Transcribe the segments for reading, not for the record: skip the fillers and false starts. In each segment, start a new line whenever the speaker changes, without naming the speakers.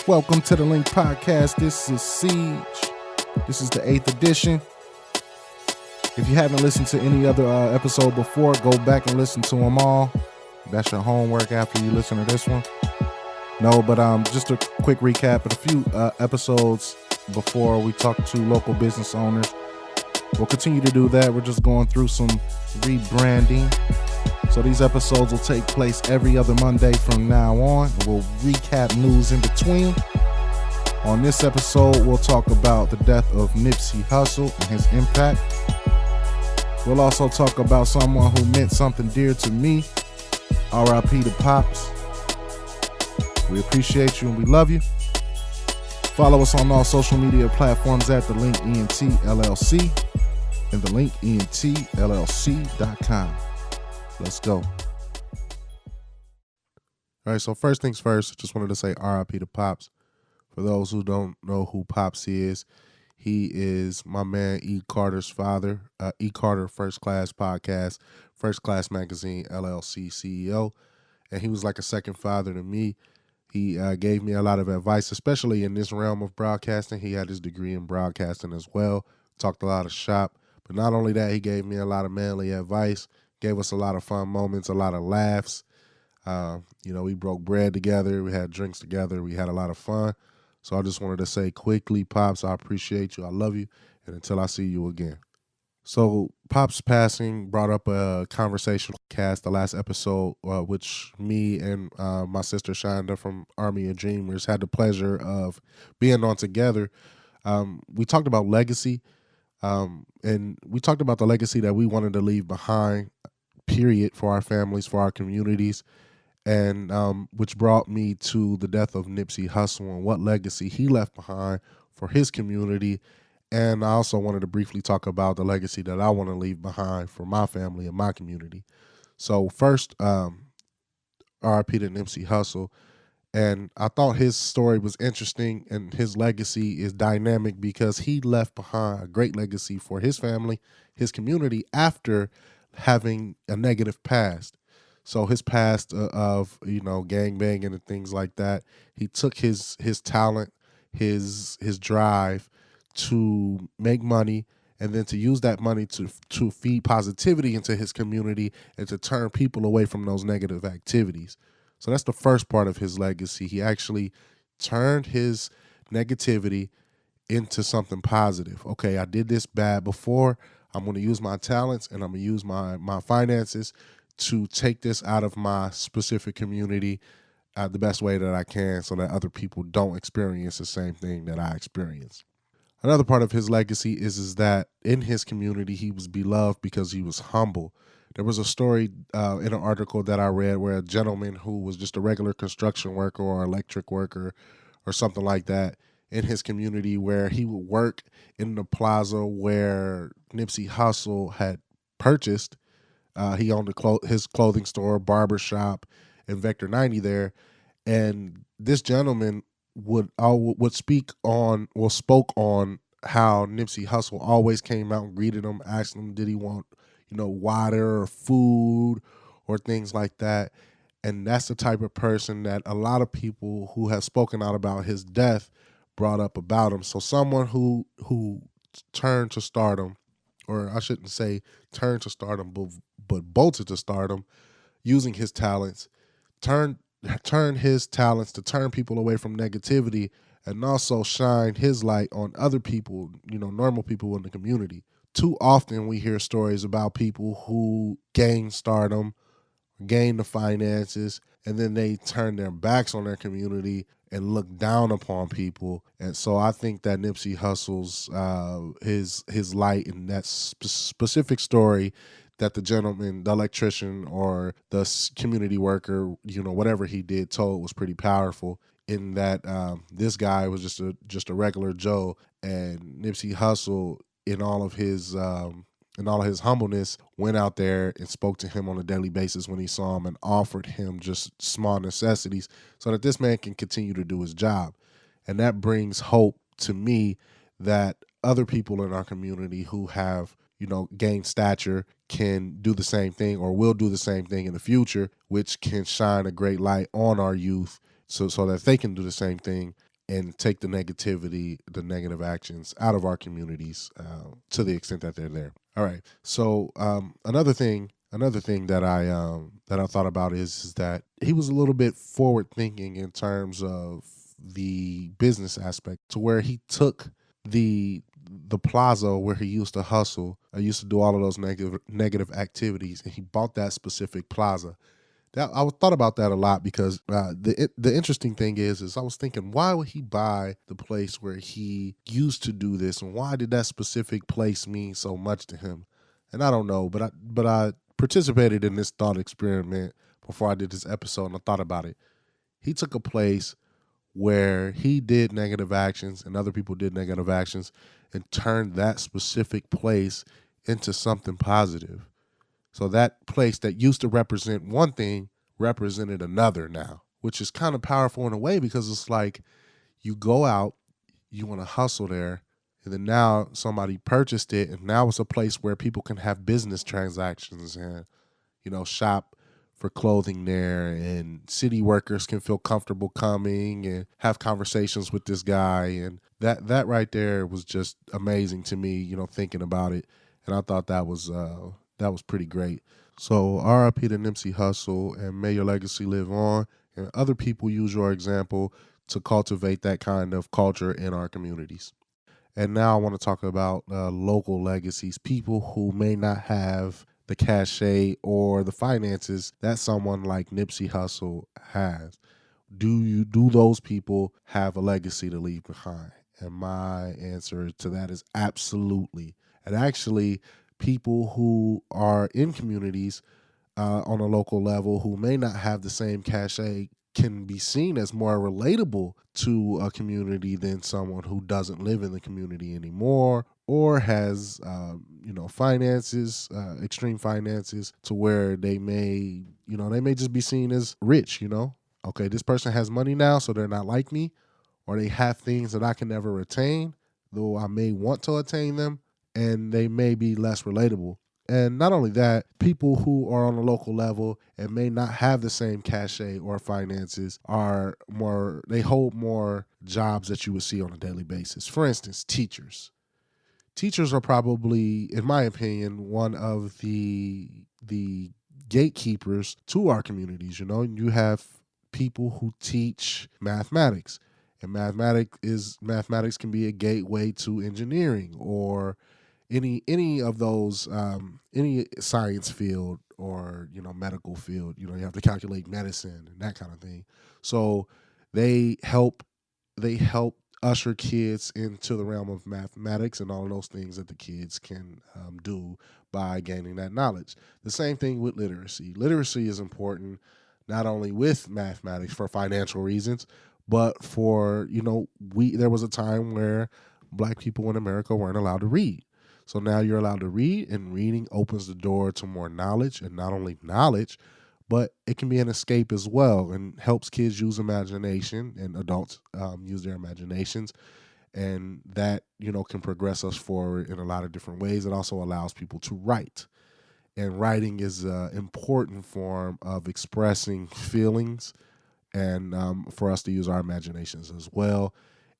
Welcome to the Link Podcast. This is Siege. This is the 8th edition. If you haven't listened to any other episode before, go back and listen to them all. That's your homework after you listen to this one. No, but just a quick recap of a few episodes before we talk to local business owners. We'll continue to do that. We're just going through some rebranding. So these episodes will take place every other Monday from now on. We'll recap news in between. On this episode, we'll talk about the death of Nipsey Hussle and his impact. We'll also talk about someone who meant something dear to me. R.I.P. to Pops. We appreciate you and we love you. Follow us on all social media platforms at The Link ENT LLC and thelinktllc.com. Let's go. All right, so first things first, just wanted to say RIP to Pops. For those who don't know who Pops is, he is my man E. Carter's father, E. Carter First Class Podcast, First Class Magazine, LLC CEO, and he was like a second father to me. He gave me a lot of advice, especially in this realm of broadcasting. He had his degree in broadcasting as well, talked a lot of shop, but not only that, he gave me a lot of manly advice. Gave us a lot of fun moments, a lot of laughs. We broke bread together. We had drinks together. We had a lot of fun. So I just wanted to say quickly, Pops, I appreciate you. I love you. And until I see you again. So Pops passing brought up a conversation cast, the last episode, which me and my sister Shonda from Army of Dreamers had the pleasure of being on together. We talked about legacy. And we talked about the legacy that we wanted to leave behind, period, for our families, for our communities, and which brought me to the death of Nipsey Hussle and what legacy he left behind for his community. And I also wanted to briefly talk about the legacy that I want to leave behind for my family and my community. So first, RIP to Nipsey Hussle. And I thought his story was interesting and his legacy is dynamic because he left behind a great legacy for his family, his community, after having a negative past. So his past of gangbanging and things like that, he took his talent, his drive to make money, and then to use that money to feed positivity into his community and to turn people away from those negative activities. So that's the first part of his legacy. He actually turned his negativity into something positive. Okay, I did this bad before. I'm going to use my talents and I'm going to use my finances to take this out of my specific community the best way that I can so that other people don't experience the same thing that I experienced. Another part of his legacy is that in his community, he was beloved because he was humble. There was a story in an article that I read where a gentleman who was just a regular construction worker or electric worker or something like that in his community, where he would work in the plaza where Nipsey Hussle had purchased. He owned his clothing store, barber shop, and Vector 90 there. And this gentleman spoke on how Nipsey Hussle always came out and greeted him, asked him, did he want water or food or things like that. And that's the type of person that a lot of people who have spoken out about his death brought up about him. So someone who turned to stardom, or I shouldn't say turned to stardom, but bolted to stardom, using his talents, turn his talents to turn people away from negativity and also shine his light on other people, normal people in the community. Too often we hear stories about people who gain stardom, gain the finances, and then they turn their backs on their community and look down upon people. And so I think that Nipsey Hussle's his light in that specific story that the gentleman, the electrician or the community worker, whatever he did, told was pretty powerful. In that this guy was just a regular Joe, and Nipsey Hussle, in all of his humbleness, went out there and spoke to him on a daily basis when he saw him and offered him just small necessities so that this man can continue to do his job. And that brings hope to me that other people in our community who have, gained stature can do the same thing or will do the same thing in the future, which can shine a great light on our youth so that they can do the same thing and take the negativity, the negative actions out of our communities to the extent that they're there. All right. So another thing that I thought about is that he was a little bit forward thinking in terms of the business aspect, to where he took the plaza where he used to hustle. I used to do all of those negative activities, and he bought that specific plaza. That I thought about that a lot, because the interesting thing is I was thinking, why would he buy the place where he used to do this, and why did that specific place mean so much to him? And I don't know, but I participated in this thought experiment before I did this episode, and I thought about it. He took a place where he did negative actions and other people did negative actions, and turned that specific place into something positive. So that place that used to represent one thing represented another now, which is kind of powerful in a way, because it's like you go out, you want to hustle there, and then now somebody purchased it, and now it's a place where people can have business transactions and, shop for clothing there, and city workers can feel comfortable coming and have conversations with this guy. And that right there was just amazing to me, thinking about it. And I thought that was pretty great. So RIP to Nipsey Hussle, and may your legacy live on, and other people use your example to cultivate that kind of culture in our communities. And now I want to talk about local legacies, people who may not have the cachet or the finances that someone like Nipsey Hussle has. Do those people have a legacy to leave behind? And my answer to that is absolutely. And actually, people who are in communities on a local level who may not have the same cachet can be seen as more relatable to a community than someone who doesn't live in the community anymore, or has finances, extreme finances, to where they may just be seen as rich. Okay, this person has money now, so they're not like me, or they have things that I can never attain, though I may want to attain them, and they may be less relatable. And not only that, people who are on a local level and may not have the same cachet or finances they hold more jobs that you would see on a daily basis. For instance, teachers. Teachers are probably, in my opinion, one of the gatekeepers to our communities. You have people who teach mathematics, and mathematics can be a gateway to engineering, or any of those, any science field, or medical field. You have to calculate medicine and that kind of thing. So they help usher kids into the realm of mathematics and all of those things that the kids can do by gaining that knowledge. The same thing with literacy. Literacy is important not only with mathematics for financial reasons, but for there was a time where Black people in America weren't allowed to read. So now you're allowed to read, and reading opens the door to more knowledge, and not only knowledge, but it can be an escape as well, and helps kids use imagination, and adults use their imaginations. And that, can progress us forward in a lot of different ways. It also allows people to write. And writing is an important form of expressing feelings, and for us to use our imaginations as well.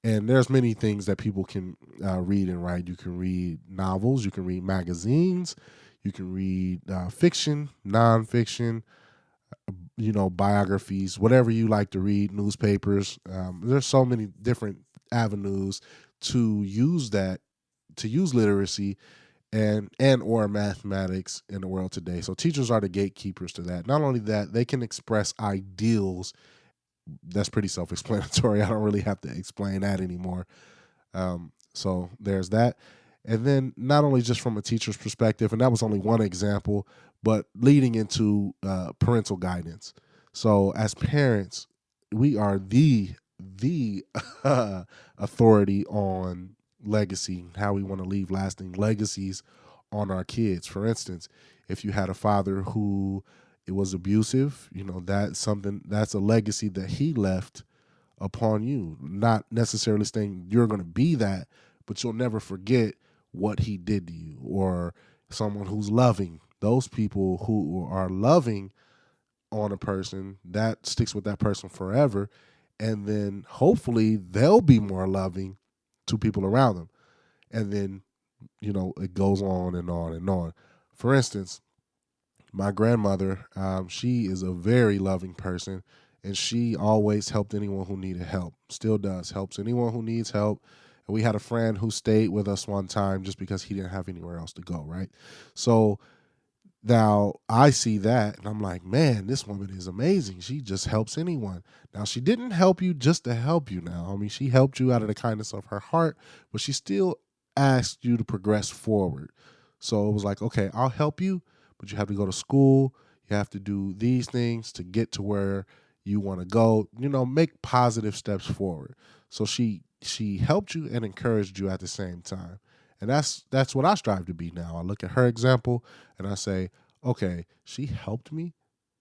And there's many things that people can read and write. You can read novels, you can read magazines, you can read fiction, nonfiction, biographies, whatever you like to read, newspapers. There's so many different avenues to use literacy and or mathematics in the world today. So teachers are the gatekeepers to that. Not only that, they can express ideals. That's pretty self-explanatory. I don't really have to explain that anymore. So there's that. And then not only just from a teacher's perspective, and that was only one example, but leading into parental guidance. So as parents, we are the authority on legacy, how we want to leave lasting legacies on our kids. For instance, if you had a father who it was abusive, that's a legacy that he left upon you. Not necessarily saying you're going to be that, but you'll never forget what he did to you. Or someone who's loving. Those people who are loving on a person, that sticks with that person forever. and then hopefully they'll be more loving to people around them. And then, it goes on and on and on. For instance, my grandmother, she is a very loving person, and she always helped anyone who needed help. Still does, helps anyone who needs help. And we had a friend who stayed with us one time just because he didn't have anywhere else to go, right? So now I see that and I'm like, man, this woman is amazing. She just helps anyone. Now, she didn't help you just to help you now. I mean, she helped you out of the kindness of her heart, but she still asked you to progress forward. So it was like, okay, I'll help you, but you have to go to school. You have to do these things to get to where you want to go, make positive steps forward. So she helped you and encouraged you at the same time. And that's what I strive to be now. I look at her example and I say, okay, she helped me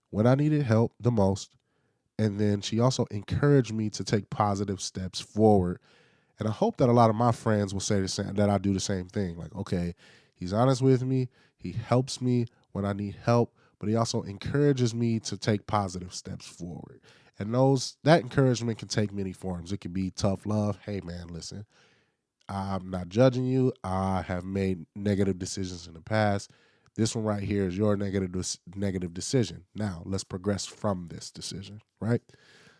when I needed help the most. And then she also encouraged me to take positive steps forward. And I hope that a lot of my friends will say the same, that I do the same thing. Like, okay, he's honest with me. He helps me when I need help, but he also encourages me to take positive steps forward. And that encouragement can take many forms. It could be tough love. Hey man, listen, I'm not judging you. I have made negative decisions in the past. This one right here is your negative decision. Now let's progress from this decision, right?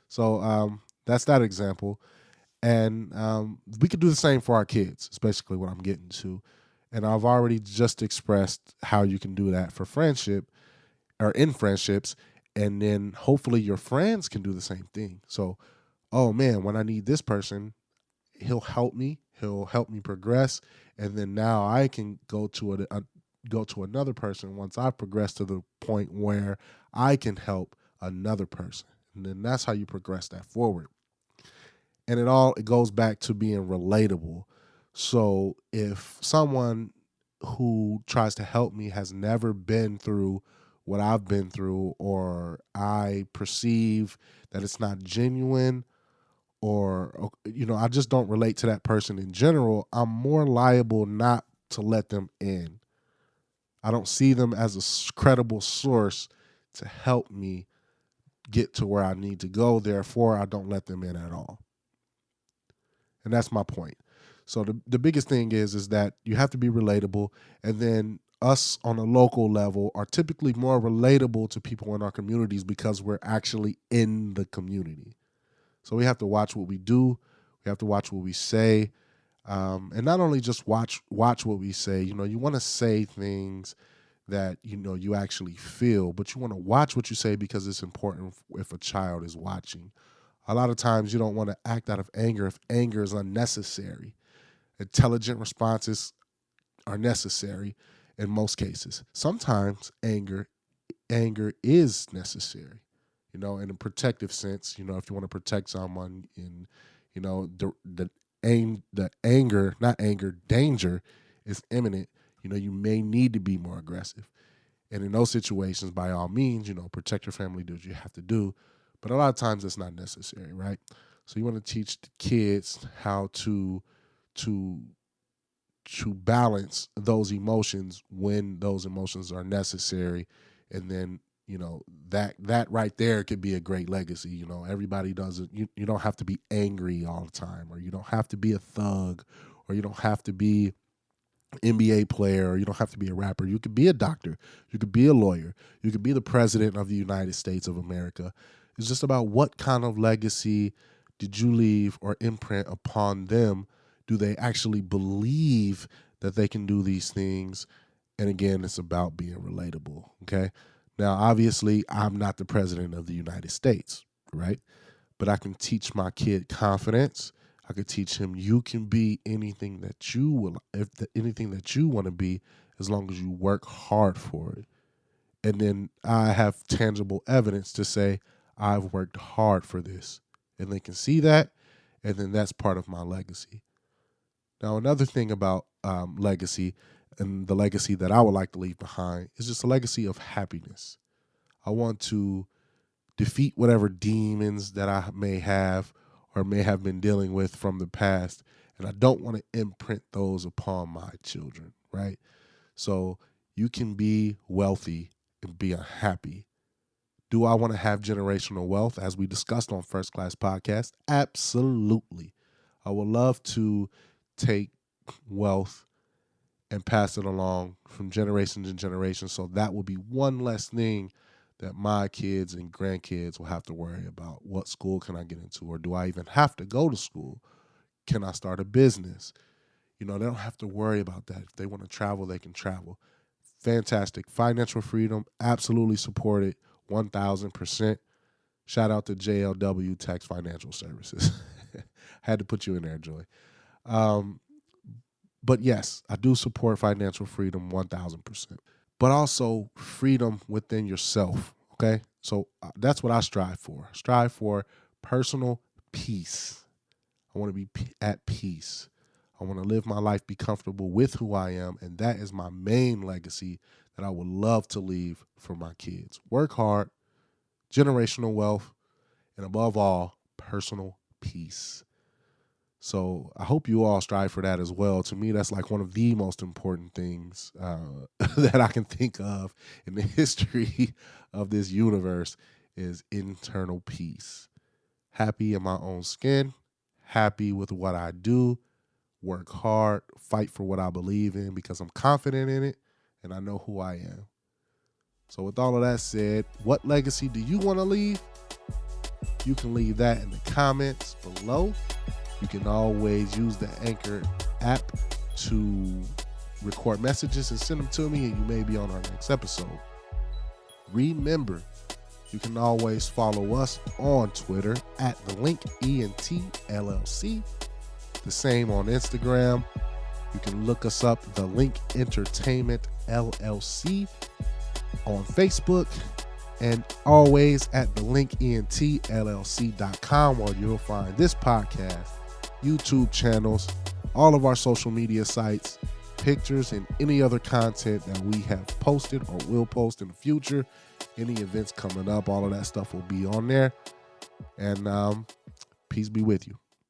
So that's that example, and we could do the same for our kids. Is basically what I'm getting to, and I've already just expressed how you can do that for friendship or in friendships, and then hopefully your friends can do the same thing. So, oh man, when I need this person, he'll help me. He'll help me progress, and then now I can go to another person once I've progressed to the point where I can help another person, and then that's how you progress that forward. And it goes back to being relatable. So if someone who tries to help me has never been through what I've been through, or I perceive that it's not genuine, or I just don't relate to that person in general, I'm more liable not to let them in. I don't see them as a credible source to help me get to where I need to go. Therefore, I don't let them in at all. And that's my point. So the biggest thing is that you have to be relatable, and then us on a local level are typically more relatable to people in our communities because we're actually in the community. So we have to watch what we do. We have to watch what we say. And not only just watch what we say, you want to say things that, you actually feel, but you want to watch what you say because it's important if a child is watching. A lot of times you don't want to act out of anger if anger is unnecessary. Intelligent responses are necessary in most cases. Sometimes anger is necessary, in a protective sense. If you want to protect someone, in the anger, not anger, danger is imminent. You may need to be more aggressive, and in those situations, by all means, protect your family, do what you have to do. But a lot of times it's not necessary, right? So you want to teach the kids how to balance those emotions when those emotions are necessary, and then that right there could be a great legacy. Everybody doesn't. You don't have to be angry all the time, or you don't have to be a thug, or you don't have to be an NBA player, or you don't have to be a rapper. You could be a doctor, you could be a lawyer, you could be the president of the United States of America. It's just about what kind of legacy did you leave or imprint upon them. Do they actually believe that they can do these things? And again, it's about being relatable. Okay. Now, obviously, I'm not the president of the United States, right? But I can teach my kid confidence. I could teach him you can be anything that you will, anything that you want to be, as long as you work hard for it. And then I have tangible evidence to say I've worked hard for this, and they can see that, and then that's part of my legacy. Now, another thing about legacy, and the legacy that I would like to leave behind, is just a legacy of happiness. I want to defeat whatever demons that I may have or may have been dealing with from the past, and I don't want to imprint those upon my children, right? So you can be wealthy and be unhappy. Do I want to have generational wealth, as we discussed on First Class Podcast? Absolutely. I would love to take wealth and pass it along from generation to generation. So that will be one less thing that my kids and grandkids will have to worry about. What school can I get into? Or do I even have to go to school? Can I start a business? They don't have to worry about that. If they want to travel, they can travel. Fantastic. Financial freedom, absolutely support it, 1,000%. Shout out to JLW Tax Financial Services. Had to put you in there, Joy. But yes, I do support financial freedom 1,000%. But also freedom within yourself, okay? So that's what I strive for. Strive for personal peace. I want to be at peace. I want to live my life, be comfortable with who I am, and that is my main legacy that I would love to leave for my kids. Work hard, generational wealth, and above all, personal peace. So I hope you all strive for that as well. To me, that's like one of the most important things that I can think of in the history of this universe is internal peace. Happy in my own skin, happy with what I do, work hard, fight for what I believe in because I'm confident in it and I know who I am. So with all of that said, what legacy do you want to leave? You can leave that in the comments below. You can always use the Anchor app to record messages and send them to me, and you may be on our next episode. Remember, you can always follow us on Twitter at the Link ENT LLC. The same on Instagram. You can look us up, The Link Entertainment LLC, on Facebook, and always at thelinkentllc.com, where you'll find this podcast, YouTube channels, all of our social media sites, pictures, and any other content that we have posted or will post in the future. Any events coming up, all of that stuff will be on there. And peace be with you.